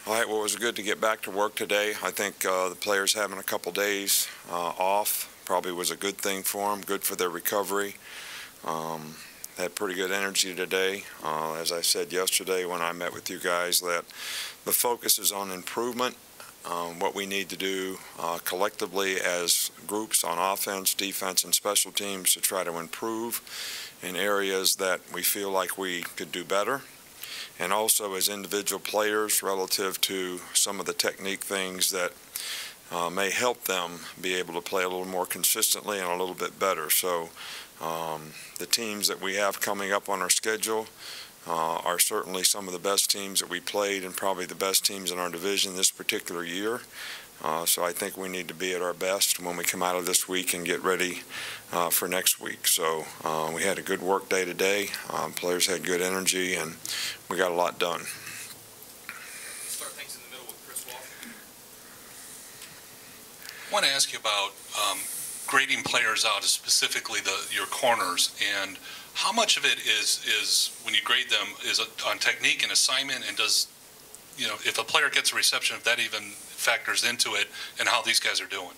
All right, well, it was good to get back to work today. I think the players having a couple days off probably was a good thing for them, good for their recovery. Had pretty good energy today. As I said yesterday when I met with you guys, that the focus is on improvement, what we need to do collectively as groups on offense, defense, and special teams to try to improve in areas that we feel like we could do better. And also as individual players relative to some of the technique things that may help them be able to play a little more consistently and a little bit better. So the teams that we have coming up on our schedule are certainly some of the best teams that we played and probably the best teams in our division this particular year. So I think we need to be at our best when we come out of this week and get ready for next week. So we had a good work day today. Players had good energy, and we got a lot done. Start things in the middle with Chris Walker. I want to ask you about grading players out, specifically your corners, and how much of it is when you grade them is on technique and assignment, and does, you know, if a player gets a reception, if that even factors into it, and how these guys are doing?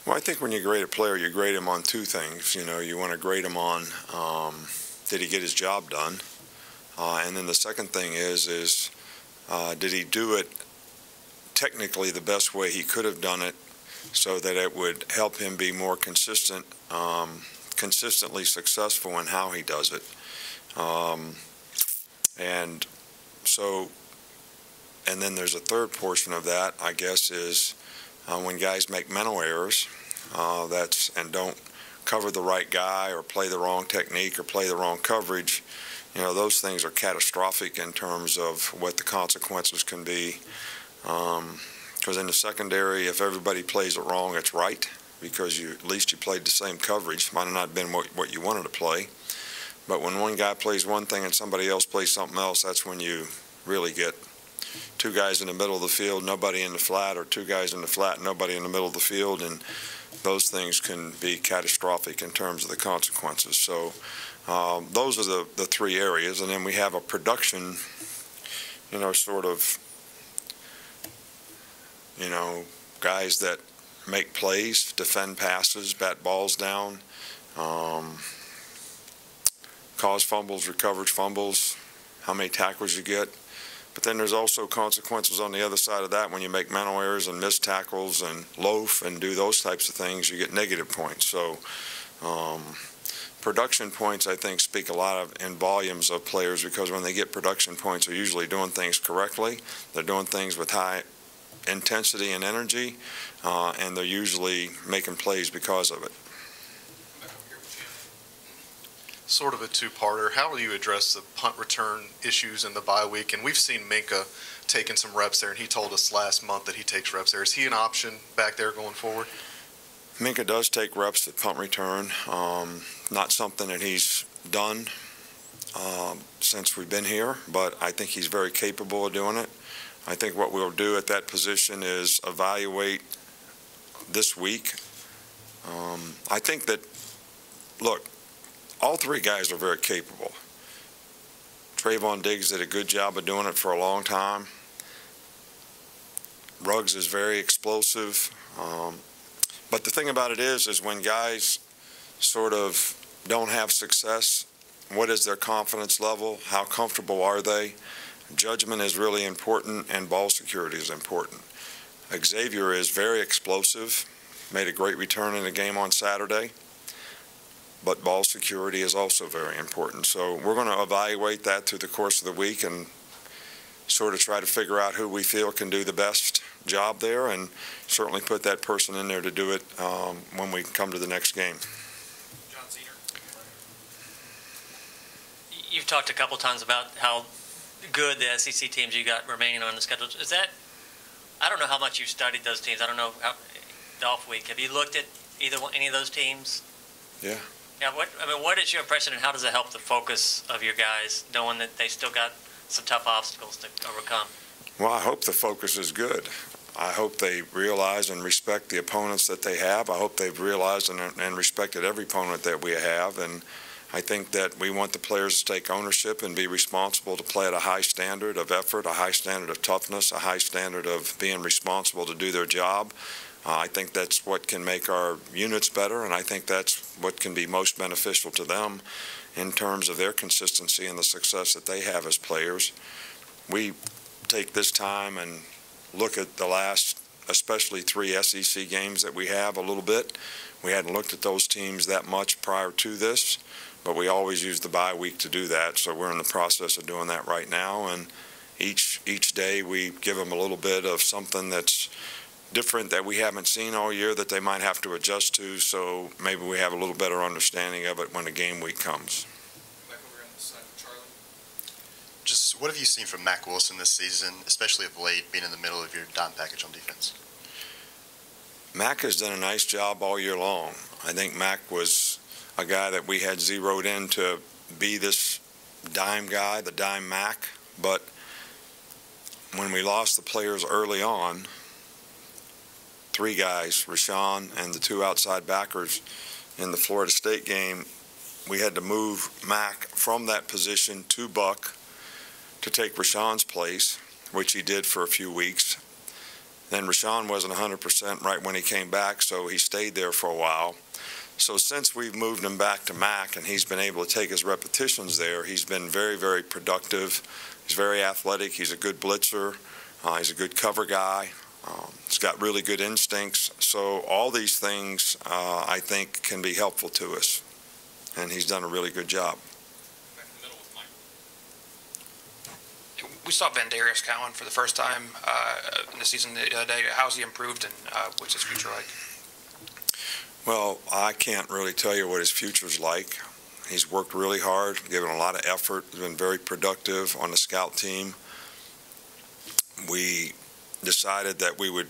Well, I think when you grade a player, you grade him on two things. You know, you want to grade him on did he get his job done, and then the second thing is did he do it technically the best way he could have done it, so that it would help him be more consistent, consistently successful in how he does it. And then there's a third portion of that, I guess, is when guys make mental errors and don't cover the right guy or play the wrong technique or play the wrong coverage. You know, those things are catastrophic in terms of what the consequences can be. Because in the secondary, if everybody plays it wrong, it's right, because at least you played the same coverage. Might have not been what you wanted to play. But when one guy plays one thing and somebody else plays something else, that's when you really get two guys in the middle of the field, nobody in the flat, or two guys in the flat, nobody in the middle of the field, and those things can be catastrophic in terms of the consequences. So those are the three areas. And then we have a production, you know, sort of, you know, guys that make plays, defend passes, bat balls down, cause fumbles, recovered fumbles, how many tackles you get. But then there's also consequences on the other side of that. When you make mental errors and miss tackles and loaf and do those types of things, you get negative points. So production points, I think, speak a lot in volumes of players, because when they get production points, they're usually doing things correctly. They're doing things with high intensity and energy, and they're usually making plays because of it. Sort of a two-parter. How will you address the punt return issues in the bye week? And we've seen Minka taking some reps there, and he told us last month that he takes reps there. Is he an option back there going forward? Minka does take reps at punt return. Not something that he's done since we've been here, but I think he's very capable of doing it. I think what we'll do at that position is evaluate this week. I think that, look, all three guys are very capable. Trayvon Diggs did a good job of doing it for a long time. Ruggs is very explosive. But the thing about it is when guys sort of don't have success, what is their confidence level? How comfortable are they? Judgment is really important, and ball security is important. Xavier is very explosive, made a great return in the game on Saturday, but ball security is also very important. So we're going to evaluate that through the course of the week and sort of try to figure out who we feel can do the best job there, and certainly put that person in there to do it when we come to the next game. You've talked a couple times about how good the SEC teams you got remaining on the schedule. Is that, I don't know how much you've studied those teams. I don't know how, the off week. Have you looked at any of those teams? Yeah. Yeah. What is your impression, and how does it help the focus of your guys, knowing that they still got some tough obstacles to overcome? Well, I hope the focus is good. I hope they realize and respect the opponents that they have. I hope they've realized and respected every opponent that we have, and I think that we want the players to take ownership and be responsible to play at a high standard of effort, a high standard of toughness, a high standard of being responsible to do their job. I think that's what can make our units better, and I think that's what can be most beneficial to them in terms of their consistency and the success that they have as players. We take this time and look at the last, especially 3 SEC games that we have a little bit. We hadn't looked at those teams that much prior to this, but we always use the bye week to do that, so we're in the process of doing that right now, and each day we give them a little bit of something that's different that we haven't seen all year that they might have to adjust to, so maybe we have a little better understanding of it when the game week comes. Back over on this side of Charlie. Just what have you seen from Mack Wilson this season, especially of late, being in the middle of your dime package on defense? Mack has done a nice job all year long. I think Mack was a guy that we had zeroed in to be this dime guy, the dime Mack, but when we lost the players early on, 3 guys, Rashawn and the 2 outside backers in the Florida State game, we had to move Mack from that position to Buck to take Rashawn's place, which he did for a few weeks. Then Rashawn wasn't 100% right when he came back, so he stayed there for a while. So since we've moved him back to Mack and he's been able to take his repetitions there, he's been very, very productive. He's very athletic. He's a good blitzer. He's a good cover guy. He's got really good instincts. So all these things, I think, can be helpful to us. And he's done a really good job. Back in the middle with Mike. We saw Vandarius Cowan for the first time in the season the other day. How's he improved, and what's his future like? Well, I can't really tell you what his future's like. He's worked really hard, given a lot of effort, he's been very productive on the scout team. We decided that we would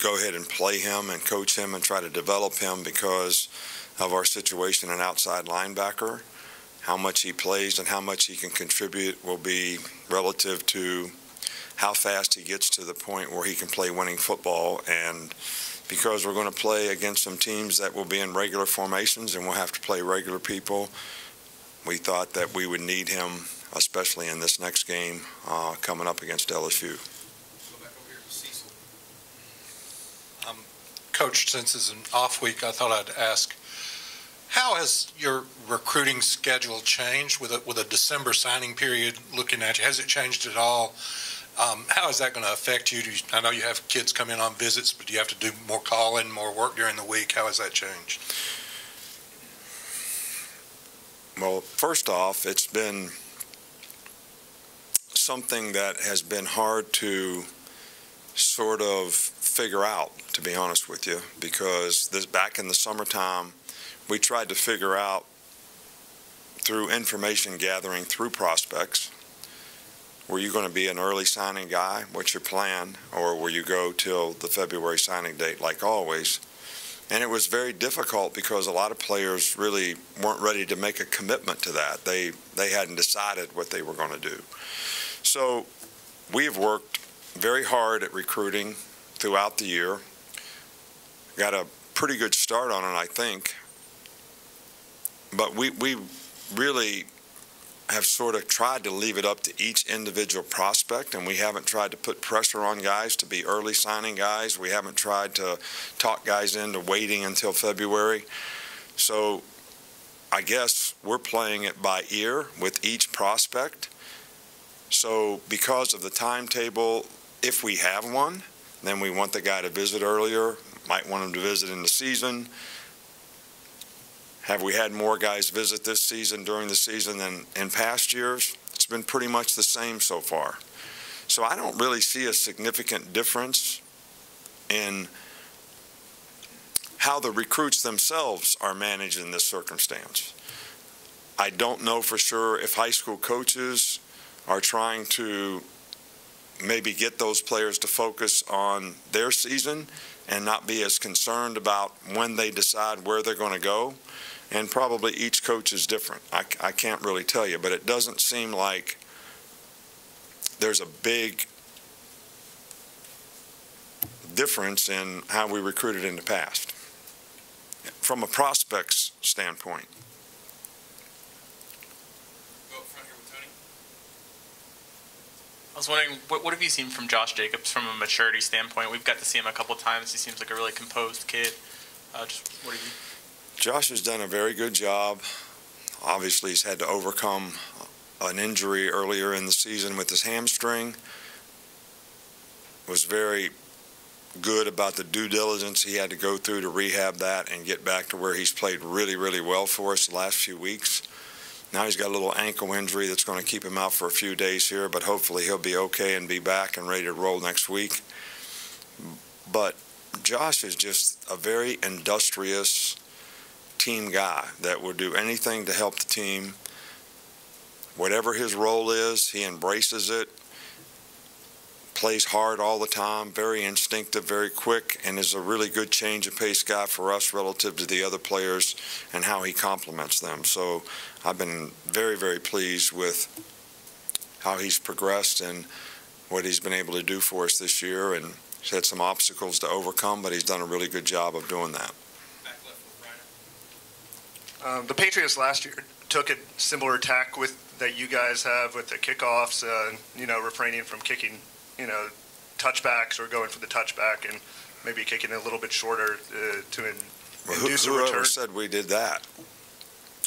go ahead and play him and coach him and try to develop him because of our situation in outside linebacker. How much he plays and how much he can contribute will be relative to how fast he gets to the point where he can play winning football. And because we're going to play against some teams that will be in regular formations and we'll have to play regular people, we thought that we would need him, especially in this next game coming up against LSU. Coach, since it's an off week, I thought I'd ask, how has your recruiting schedule changed with a December signing period looking at you? Has it changed at all? How is that going to affect you? I know you have kids come in on visits, but do you have to do more calling, more work during the week? How has that changed? Well, first off, it's been something that has been hard to sort of figure out, to be honest with you, because back in the summertime, we tried to figure out through information gathering through prospects, were you going to be an early signing guy? What's your plan? Or will you go till the February signing date like always? And it was very difficult because a lot of players really weren't ready to make a commitment to that. They hadn't decided what they were going to do. So we've worked very hard at recruiting throughout the year. Got a pretty good start on it, I think. But we really have sort of tried to leave it up to each individual prospect, and we haven't tried to put pressure on guys to be early signing guys. We haven't tried to talk guys into waiting until February. So I guess we're playing it by ear with each prospect. So because of the timetable, if we have one, then we want the guy to visit earlier, might want him to visit in the season. Have we had more guys visit this season during the season than in past years? It's been pretty much the same so far. So I don't really see a significant difference in how the recruits themselves are managed in this circumstance. I don't know for sure if high school coaches are trying to maybe get those players to focus on their season and not be as concerned about when they decide where they're going to go. And probably each coach is different. I can't really tell you, but it doesn't seem like there's a big difference in how we recruited in the past from a prospect's standpoint. I was wondering, what have you seen from Josh Jacobs from a maturity standpoint? We've got to see him a couple times. He seems like a really composed kid. Just what have you? Josh has done a very good job. Obviously, he's had to overcome an injury earlier in the season with his hamstring. Was very good about the due diligence he had to go through to rehab that and get back to where he's played really, really well for us the last few weeks. Now he's got a little ankle injury that's going to keep him out for a few days here, but hopefully he'll be okay and be back and ready to roll next week. But Josh is just a very industrious team guy that will do anything to help the team. Whatever his role is, he embraces it, plays hard all the time, very instinctive, very quick, and is a really good change of pace guy for us relative to the other players and how he complements them. So I've been very, very pleased with how he's progressed and what he's been able to do for us this year. And he's had some obstacles to overcome, but he's done a really good job of doing that. Back left with Reiner. The Patriots last year took a similar tack that you guys have with the kickoffs, refraining from kicking, touchbacks or going for the touchback and maybe kicking it a little bit shorter to induce a return. Whoever said we did that?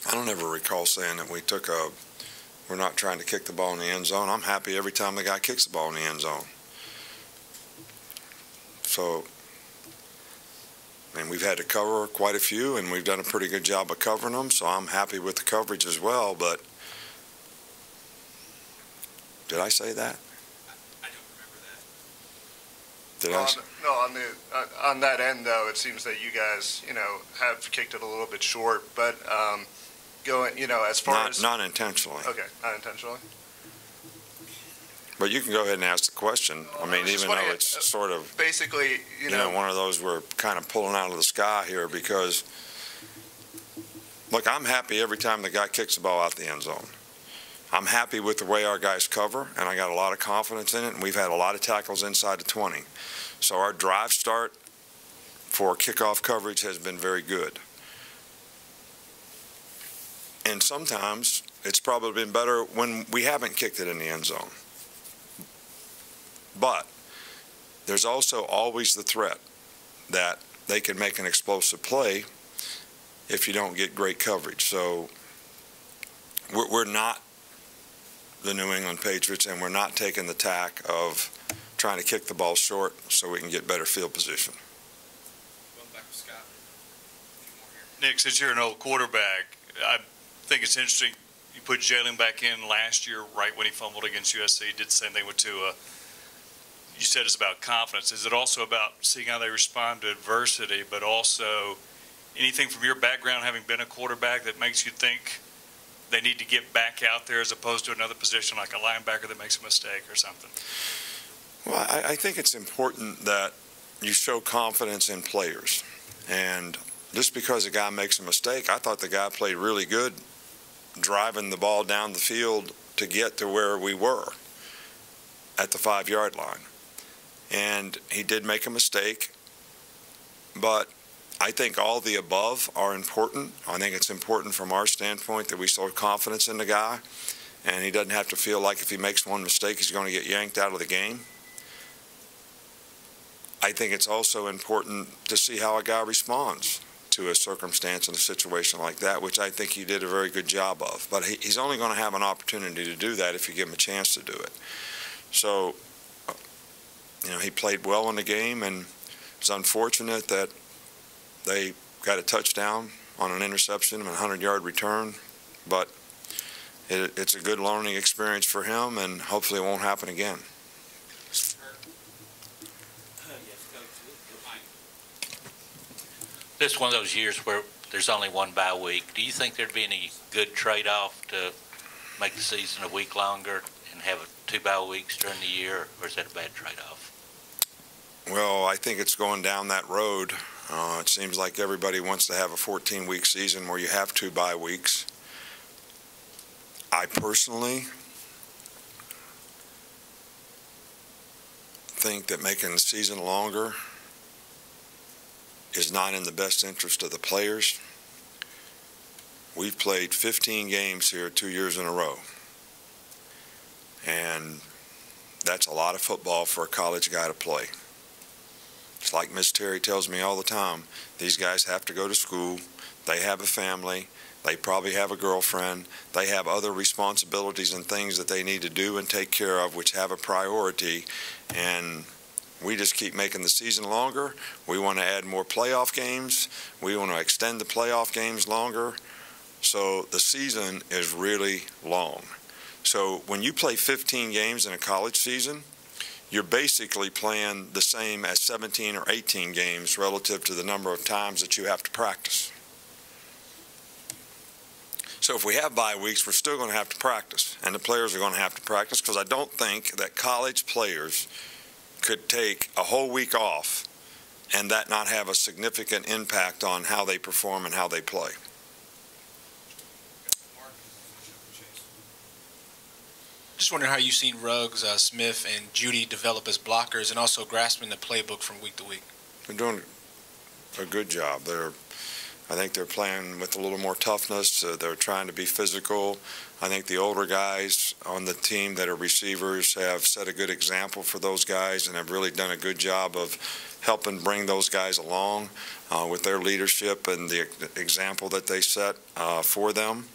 I don't ever recall saying that we're not trying to kick the ball in the end zone. I'm happy every time the guy kicks the ball in the end zone. So, we've had to cover quite a few, and we've done a pretty good job of covering them, so I'm happy with the coverage as well, but did I say that? I don't remember that. Did I say? No, on that end, though, it seems that you guys, have kicked it a little bit short, but going, as far as... Not intentionally. Okay, not intentionally. But you can go ahead and ask the question. Even though it's sort of... Basically, one of those we're kind of pulling out of the sky here because, look, I'm happy every time the guy kicks the ball out the end zone. I'm happy with the way our guys cover, and I got a lot of confidence in it, and we've had a lot of tackles inside the 20. So our drive start for kickoff coverage has been very good. And sometimes it's probably been better when we haven't kicked it in the end zone. But there's also always the threat that they can make an explosive play if you don't get great coverage. So we're not the New England Patriots, and we're not taking the tack of trying to kick the ball short so we can get better field position. Going back to Scott. A few more here. Nick, since you're an old quarterback, I think it's interesting you put Jalen back in last year right when he fumbled against USC. He did the same thing with Tua. You said it's about confidence. Is it also about seeing how they respond to adversity, but also anything from your background, having been a quarterback, that makes you think they need to get back out there as opposed to another position like a linebacker that makes a mistake or something? Well, I think it's important that you show confidence in players. And just because a guy makes a mistake, I thought the guy played really good driving the ball down the field to get to where we were at the 5-yard line. And he did make a mistake, but I think all the above are important. I think it's important from our standpoint that we show confidence in the guy, and he doesn't have to feel like if he makes one mistake, he's going to get yanked out of the game. I think it's also important to see how a guy responds to a circumstance in a situation like that, which I think he did a very good job of. But he's only going to have an opportunity to do that if you give him a chance to do it. So, he played well in the game, and it's unfortunate that they got a touchdown on an interception and a 100-yard return, but it's a good learning experience for him, and hopefully it won't happen again. This is one of those years where there's only one bye week. Do you think there'd be any good trade-off to make the season a week longer and have 2 bye weeks during the year, or is that a bad trade-off? Well, I think it's going down that road. It seems like everybody wants to have a 14-week season where you have 2 bye weeks. I personally think that making the season longer is not in the best interest of the players. We've played 15 games here 2 years in a row. And that's a lot of football for a college guy to play. It's like Miss Terry tells me all the time, these guys have to go to school, they have a family, they probably have a girlfriend, they have other responsibilities and things that they need to do and take care of, which have a priority, and we just keep making the season longer. We want to add more playoff games. We want to extend the playoff games longer. So the season is really long. So when you play 15 games in a college season, you're basically playing the same as 17 or 18 games relative to the number of times that you have to practice. So if we have bye weeks, we're still going to have to practice, and the players are going to have to practice, because I don't think that college players could take a whole week off and that not have a significant impact on how they perform and how they play. Just wondering how you've seen Ruggs, Smith, and Judy develop as blockers, and also grasping the playbook from week to week. They're doing a good job. I think they're playing with a little more toughness. They're trying to be physical. I think the older guys on the team that are receivers have set a good example for those guys and have really done a good job of helping bring those guys along with their leadership and the example that they set for them.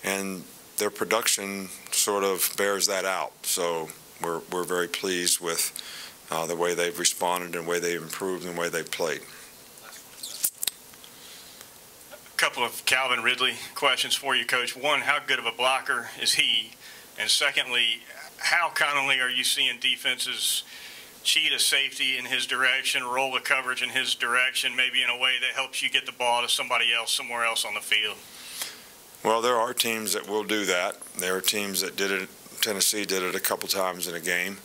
And their production sort of bears that out. So we're very pleased with the way they've responded and the way they've improved and the way they've played. Couple of Calvin Ridley questions for you, Coach. One, how good of a blocker is he? And secondly, how commonly are you seeing defenses cheat a safety in his direction, roll the coverage in his direction, maybe in a way that helps you get the ball to somebody else somewhere else on the field? Well, there are teams that will do that. There are teams that did it. Tennessee did it a couple times in a game.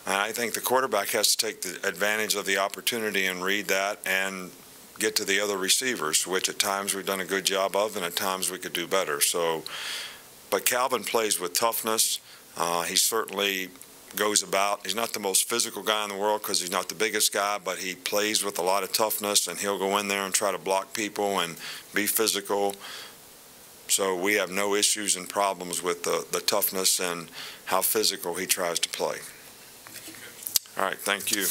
And I think the quarterback has to take the advantage of the opportunity and read that and get to the other receivers, which at times we've done a good job of, and at times we could do better. So, but Calvin plays with toughness. He certainly goes about. He's not the most physical guy in the world because he's not the biggest guy, but he plays with a lot of toughness, and he'll go in there and try to block people and be physical. So we have no issues and problems with the toughness and how physical he tries to play. All right, thank you.